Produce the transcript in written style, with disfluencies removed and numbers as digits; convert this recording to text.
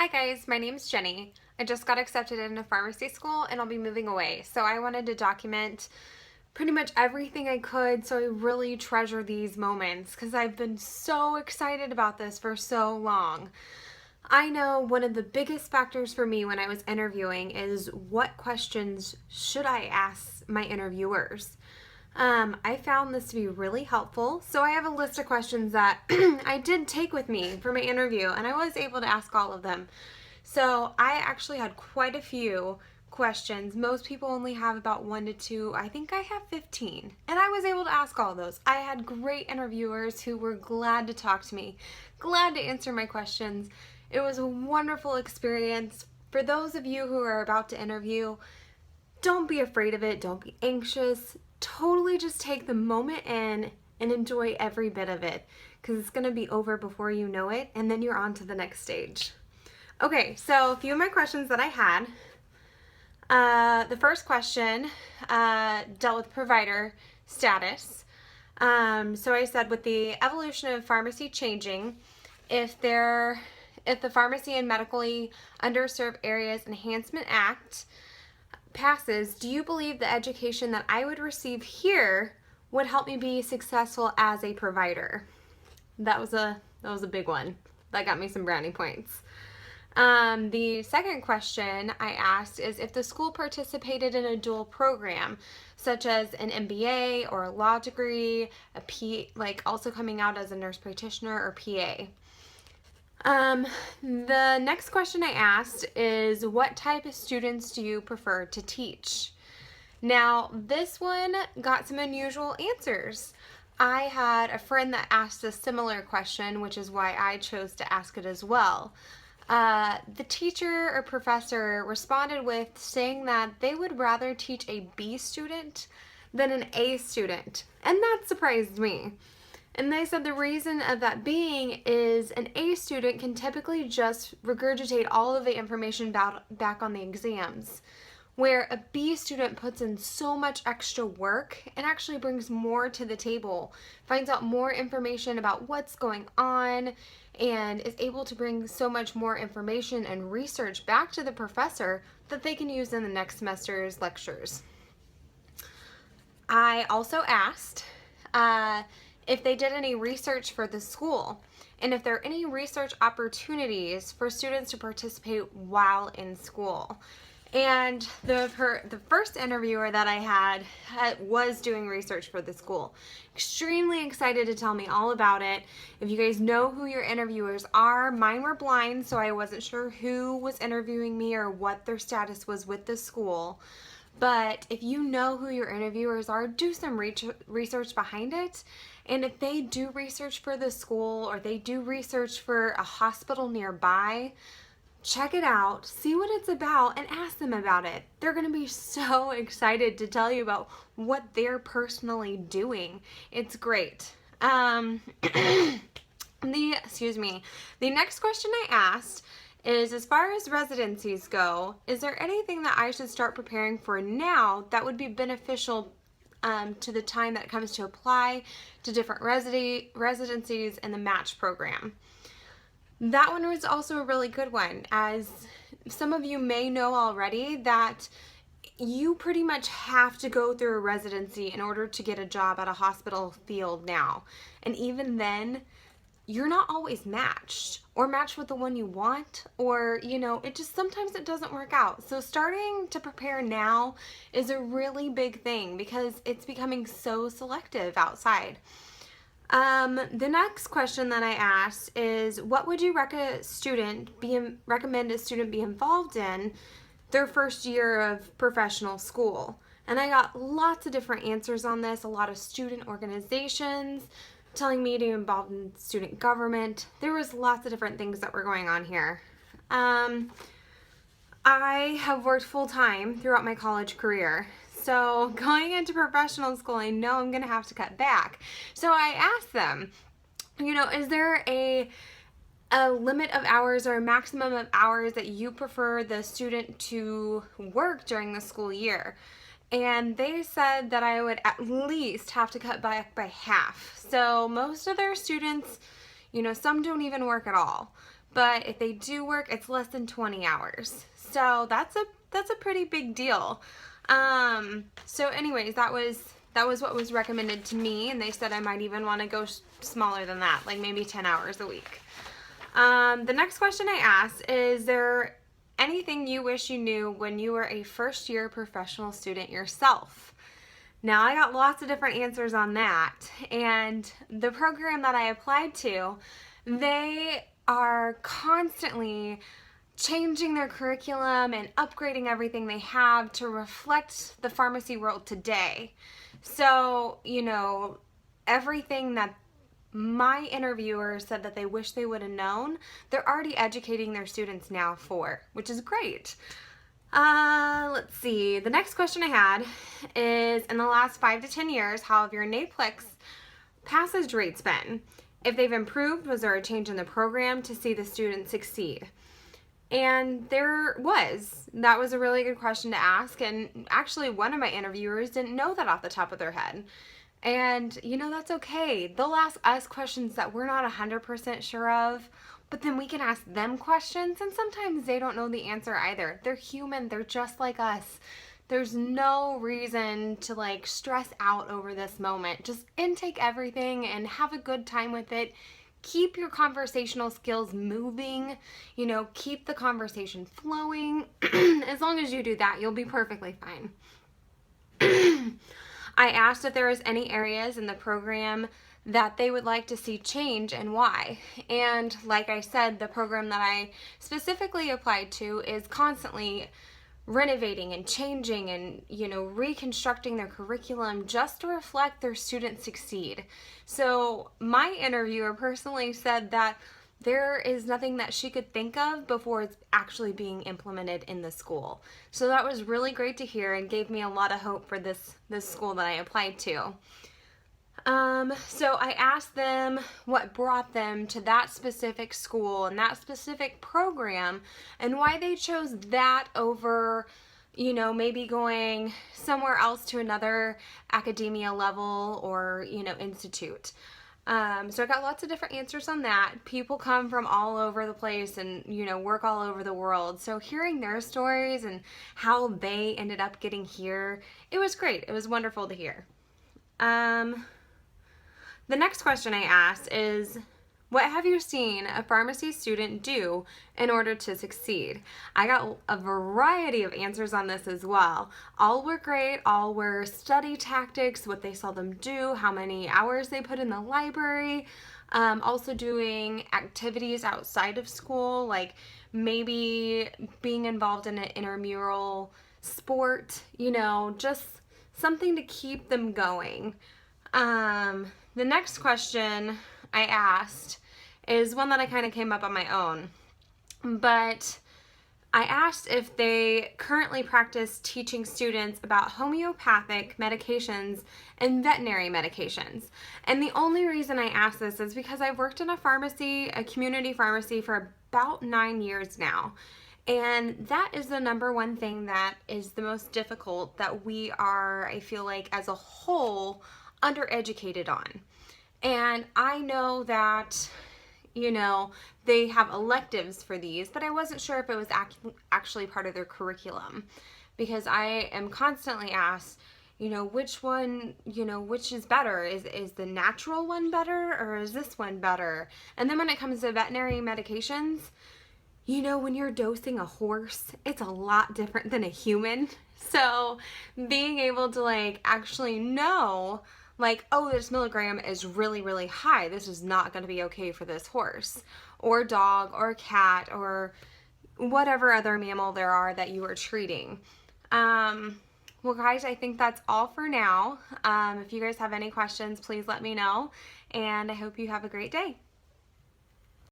Hi guys, my name's Jenny. I just got accepted into pharmacy school and I'll be moving away. So I wanted to document pretty much everything I could, so I really treasure these moments because I've been so excited about this for so long. I know one of the biggest factors for me when I was interviewing is what questions should I ask my interviewers. I found this to be really helpful, so I have a list of questions that I did take with me for my interview, and I was able to ask all of them. So I actually had quite a few questions. Most people only have about 1 to 2. I think I have 15, and I was able to ask all of those. I had great interviewers who were glad to talk to me, glad to answer my questions. It was a wonderful experience. For those of you who are about to interview, don't be afraid of it. Don't be anxious. Totally just take the moment in and enjoy every bit of it because it's going to be over before you know it, and then you're on to the next stage. Okay, so a few of my questions that I had. The first question dealt with provider status. So I said, with the evolution of pharmacy changing, if the Pharmacy and Medically Underserved Areas Enhancement Act passes, do you believe the education that I would receive here would help me be successful as a provider? That was a big one. That got me some brownie points. The second question I asked is if the school participated in a dual program, such as an MBA or a law degree, like also coming out as a nurse practitioner or PA. The next question I asked is, what type of students do you prefer to teach? Now, this one got some unusual answers. I had a friend that asked a similar question, which is why I chose to ask it as well. The teacher or professor responded with saying that they would rather teach a B student than an A student, and that surprised me. And they said the reason of that being is an A student can typically just regurgitate all of the information back on the exams, where a B student puts in so much extra work and actually brings more to the table, finds out more information about what's going on, and is able to bring so much more information and research back to the professor that they can use in the next semester's lectures. I also asked if they did any research for the school, and if there are any research opportunities for students to participate while in school. And the first interviewer that I had was doing research for the school. Extremely excited to tell me all about it. If you guys know who your interviewers are, mine were blind, so I wasn't sure who was interviewing me or what their status was with the school. But if you know who your interviewers are, do some research behind it. And if they do research for the school or they do research for a hospital nearby, check it out, see what it's about, and ask them about it. They're going to be so excited to tell you about what they're personally doing. It's great. The next question I asked is, as far as residencies go, is there anything that I should start preparing for now that would be beneficial to the time that it comes to apply to different residencies in the match program? That one was also a really good one. As some of you may know already, that you pretty much have to go through a residency in order to get a job at a hospital field now. And even then, you're not always matched with the one you want, or sometimes it doesn't work out. So starting to prepare now is a really big thing because it's becoming so selective outside. The next question that I asked is, what would you recommend a student be involved in their first year of professional school? And I got lots of different answers on this, a lot of student organizations telling me to be involved in student government. There was lots of different things that were going on here. I have worked full-time throughout my college career. So going into professional school, I know I'm going to have to cut back. So I asked them, is there a limit of hours or a maximum of hours that you prefer the student to work during the school year? And they said that I would at least have to cut back by half. So most of their students, Some don't even work at all. But if they do work, it's less than 20 hours. So that's a pretty big deal. So anyways, that was what was recommended to me, and they said I might even want to go smaller than that, like maybe 10 hours a week. The next question I asked is there anything you wish you knew when you were a first-year professional student yourself? Now, I got lots of different answers on that, and the program that I applied to, they are constantly changing their curriculum and upgrading everything they have to reflect the pharmacy world today. So, everything that my interviewers said that they wish they would have known, they're already educating their students now for, which is great. Let's see. The next question I had is, in the last 5 to 10 years, how have your NAPLEX passage rates been? If they've improved, was there a change in the program to see the students succeed? And there was. That was a really good question to ask, and actually one of my interviewers didn't know that off the top of their head. And, that's okay. They'll ask us questions that we're not 100% sure of, but then we can ask them questions, and sometimes they don't know the answer either. They're human. They're just like us. There's no reason to stress out over this moment. Just intake everything and have a good time with it. Keep your conversational skills moving, keep the conversation flowing. As long as you do that, you'll be perfectly fine. I asked if there was any areas in the program that they would like to see change and why. And like I said, the program that I specifically applied to is constantly renovating and changing and, reconstructing their curriculum just to reflect their students succeed. So my interviewer personally said that there is nothing that she could think of before it's actually being implemented in the school. So that was really great to hear and gave me a lot of hope for this school that I applied to. So I asked them what brought them to that specific school and that specific program and why they chose that over, maybe going somewhere else to another academia level or, institute. So I got lots of different answers on that. People come from all over the place and, work all over the world. So hearing their stories and how they ended up getting here, it was great. It was wonderful to hear. The next question I asked is, what have you seen a pharmacy student do in order to succeed? I got a variety of answers on this as well. All were great. All were study tactics, what they saw them do, how many hours they put in the library. Also doing activities outside of school, like maybe being involved in an intramural sport, just something to keep them going. The next question I asked is one that I kind of came up on my own, but I asked if they currently practice teaching students about homeopathic medications and veterinary medications. And the only reason I asked this is because I've worked in a community pharmacy for about 9 years now. And that is the number one thing that is the most difficult that we are, I feel like, as a whole, undereducated on. And I know that, they have electives for these, but I wasn't sure if it was actually part of their curriculum, because I am constantly asked, which one, which is better? Is the natural one better, or is this one better? And then when it comes to veterinary medications, when you're dosing a horse, it's a lot different than a human. So being able to actually know, oh, this milligram is really, really high. This is not going to be okay for this horse or dog or cat or whatever other mammal there are that you are treating. Well, guys, I think that's all for now. If you guys have any questions, please let me know, and I hope you have a great day.